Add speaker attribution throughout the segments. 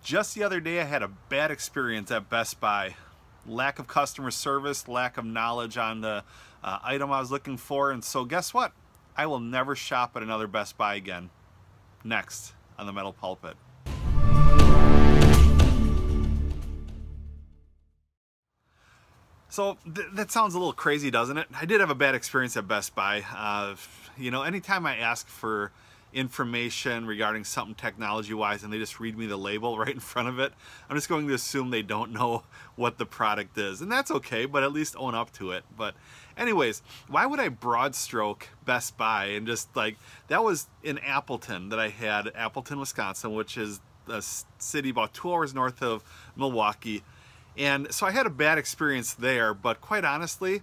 Speaker 1: Just the other day I had a bad experience at Best Buy. Lack of customer service, lack of knowledge on the item I was looking for, and so guess what? I will never shop at another Best Buy again. Next on the Metal Pulpit. So that sounds a little crazy, doesn't it? I did have a bad experience at Best Buy. Anytime I ask for information regarding something technology-wise and they just read me the label right in front of it, I'm just going to assume they don't know what the product is. And that's okay, but at least own up to it. But anyways, why would I broad stroke Best Buy and just like, that was in Appleton that I had, Appleton, Wisconsin, which is a city about 2 hours north of Milwaukee. And so I had a bad experience there, but quite honestly,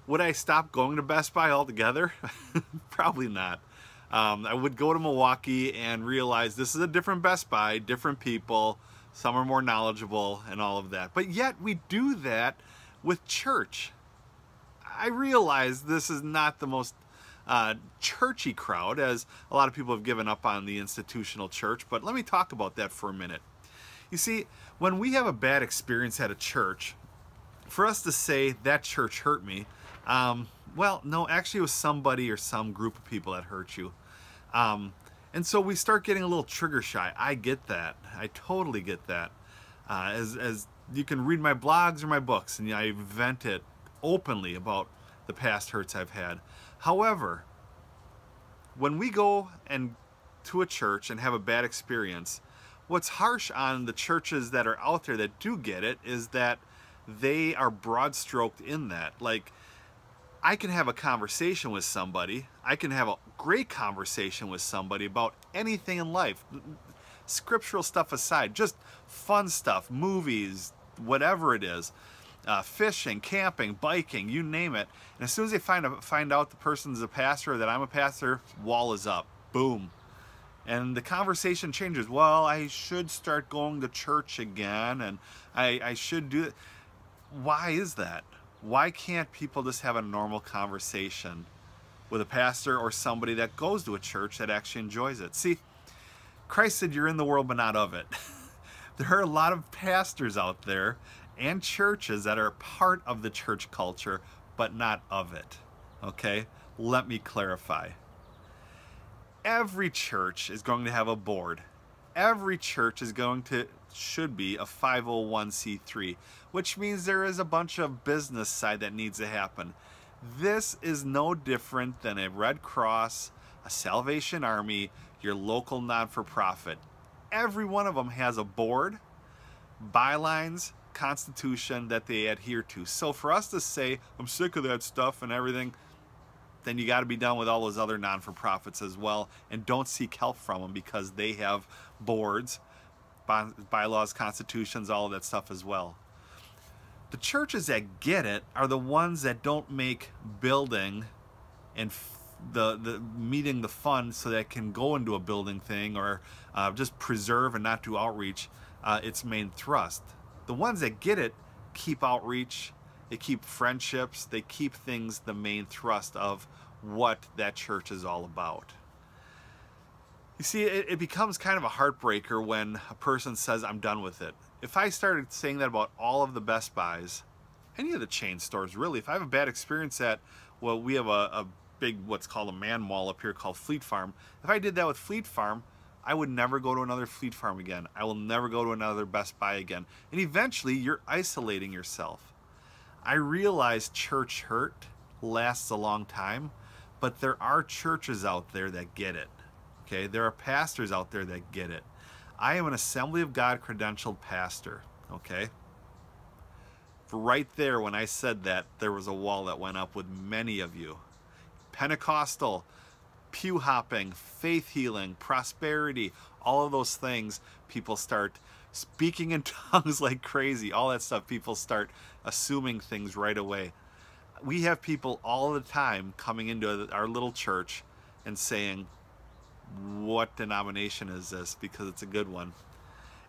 Speaker 1: would I stop going to Best Buy altogether? Probably not. I would go to Milwaukee and realize this is a different Best Buy, different people, some are more knowledgeable and all of that. But yet we do that with church. I realize this is not the most churchy crowd, as a lot of people have given up on the institutional church, but let me talk about that for a minute. You see, when we have a bad experience at a church, for us to say that church hurt me, well, no, actually it was somebody or some group of people that hurt you. And so we start getting a little trigger shy. I get that. I totally get that. As you can read my blogs or my books, and I vent it openly about the past hurts I've had. However, when we go to a church and have a bad experience, what's harsh on the churches that are out there that do get it is that they are broad-stroked in that. Like, I can have a conversation with somebody, I can have a great conversation with somebody about anything in life, scriptural stuff aside, just fun stuff, movies, whatever it is, fishing, camping, biking, you name it. And as soon as they find out the person's a pastor or that I'm a pastor, wall is up, boom. And the conversation changes. Well, I should start going to church again, and I should do it. Why is that? Why can't people just have a normal conversation with a pastor or somebody that goes to a church that actually enjoys it? See, Christ said you're in the world but not of it. There are a lot of pastors out there and churches that are part of the church culture but not of it. Okay? Let me clarify. Every church is going to have a board. Every church is should be a 501c3, which means there is a bunch of business side that needs to happen. This is no different than a Red Cross, a Salvation Army, your local non-for-profit. Every one of them has a board, bylines, constitution that they adhere to. So for us to say, I'm sick of that stuff and everything, then you got to be done with all those other non-for-profits as well, and don't seek help from them because they have boards, bylaws, constitutions, all of that stuff as well. The churches that get it are the ones that don't make building and the meeting the fund so that it can go into a building thing or just preserve and not do outreach its main thrust. The ones that get it keep outreach, they keep friendships, they keep things the main thrust of what that church is all about. You see, it becomes kind of a heartbreaker when a person says, I'm done with it. If I started saying that about all of the Best Buys, any of the chain stores really, if I have a bad experience at, well, we have a big, what's called a man mall up here called Fleet Farm. If I did that with Fleet Farm, I would never go to another Fleet Farm again. I will never go to another Best Buy again. And eventually you're isolating yourself. I realize church hurt lasts a long time, but there are churches out there that get it. Okay, there are pastors out there that get it. I am an Assembly of God credentialed pastor. Okay, right there when I said that, there was a wall that went up with many of you. Pentecostal, pew hopping, faith healing, prosperity, all of those things, people start speaking in tongues like crazy. All that stuff, people start assuming things right away. We have people all the time coming into our little church and saying, what denomination is this? Because it's a good one.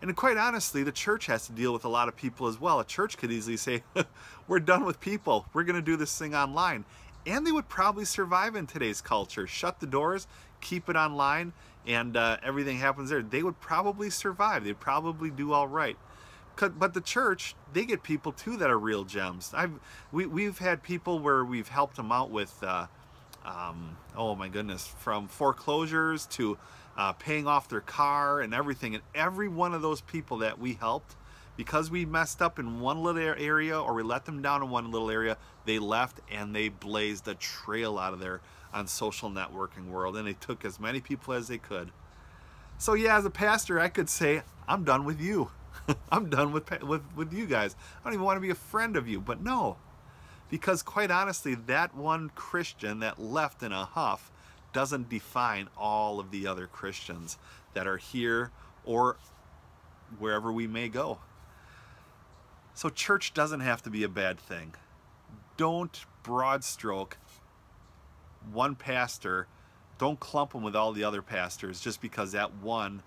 Speaker 1: And quite honestly, the church has to deal with a lot of people as well. A church could easily say, we're done with people. We're going to do this thing online. And they would probably survive in today's culture. Shut the doors, keep it online, and everything happens there, they would probably survive. They'd probably do all right. But the church, they get people too that are real gems. We've had people where we've helped them out with, oh my goodness, from foreclosures to paying off their car and everything. And every one of those people that we helped, because we messed up in one little area or we let them down in one little area, they left and they blazed a trail out of there on social networking world, and they took as many people as they could. So yeah, as a pastor, I could say, I'm done with you. I'm done with you guys. I don't even want to be a friend of you. But no, because quite honestly, that one Christian that left in a huff doesn't define all of the other Christians that are here or wherever we may go. So church doesn't have to be a bad thing. Don't broad stroke one pastor. Don't clump them with all the other pastors just because that one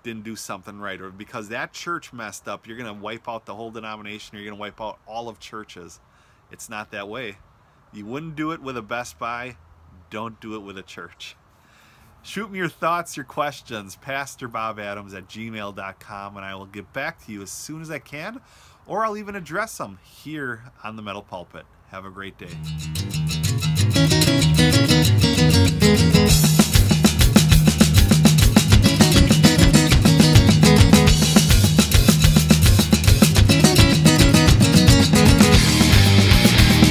Speaker 1: didn't do something right, or because that church messed up, you're going to wipe out the whole denomination, or you're going to wipe out all of churches. It's not that way. You wouldn't do it with a Best Buy. Don't do it with a church. Shoot me your thoughts, your questions, PastorBobAdams@gmail.com, and I will get back to you as soon as I can, or I'll even address them here on the Metal Pulpit. Have a great day.